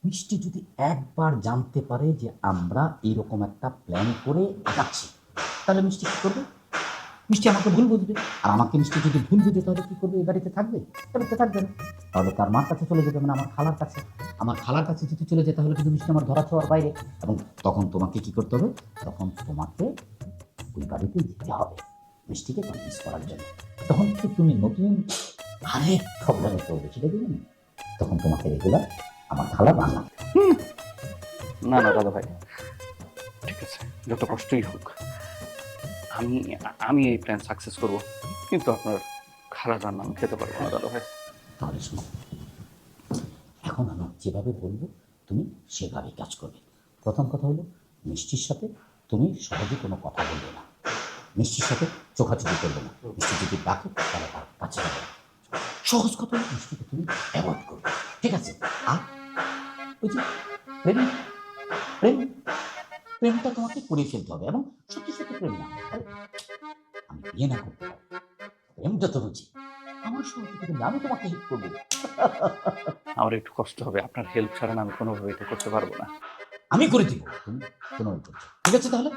মিষ্টি যদি একবার জানতে পারে যে আমরা এরকম একটা প্ল্যান করে আগাচ্ছি, তাহলে মিষ্টি কি করবে? মিষ্টি আমাকে ভুল বুঝবে। আর আমাকে মিষ্টি যদি ভুল বুঝে তাহলে কি করবে? এই বাড়িতে থাকবে? এ বাড়িতে থাকবে না। তাহলে তার মার কাছে চলে যাবে, মানে আমার খালার কাছে। আমার খালার কাছে যদি চলে যায় তাহলে কিন্তু মিষ্টি আমার ধরা-ছোঁয়ার বাইরে। এবং তখন তোমাকে কি করতে হবে? তখন তোমাকে ওই বাড়িতে যেতে হবে মিষ্টিকে কনভিন্স করার জন্য। তখন কিন্তু তুমি নতুন আরেক প্রবলেমে পড়বে, সেটা কি জানো? তখন তোমাকে রেগুলার আমার খালা রান্না। না না দাদা ভাই, ঠিক আছে, যত কষ্টই হোক আমি আমি এই প্ল্যান সাকসেস করব, কিন্তু আপনার খারাপ রান্না আমি খেতে পারবো না দাদা ভাই। তাহলে শোনো, এখন আমি যেভাবে বলবো তুমি সেভাবে কাজ করবে। প্রথম কথা হলো, মিষ্টির সাথে তুমি সহজে কোনো কথা বলবে না, মিষ্টির সাথে চোখাচোখি করবে না। মিষ্টি যদি ডাকে তাহলে তার কাছে যাবে না। সহজ কথা হলো, মিষ্টিকে তুমি অ্যাভয়েড করবে, ঠিক আছে? আর ওই যে প্রেম, প্রেম প্রেমটা তোমাকে করে ফেলতে হবে, এবং সত্যি সত্যি প্রেম না। আরে, আমি বিয়ে না করতে পারি, প্রেমটা তো রুচি, আমার সহযোগিতা করলে আমি তোমাকে হেল্প করবো। আমার একটু কষ্ট হবে, আপনার হেল্প ছাড়া না আমি কোনোভাবে এটা করতে পারবো না। আমি করে দিব, তুমি কোনো হেল্প করছো, ঠিক আছে তাহলে?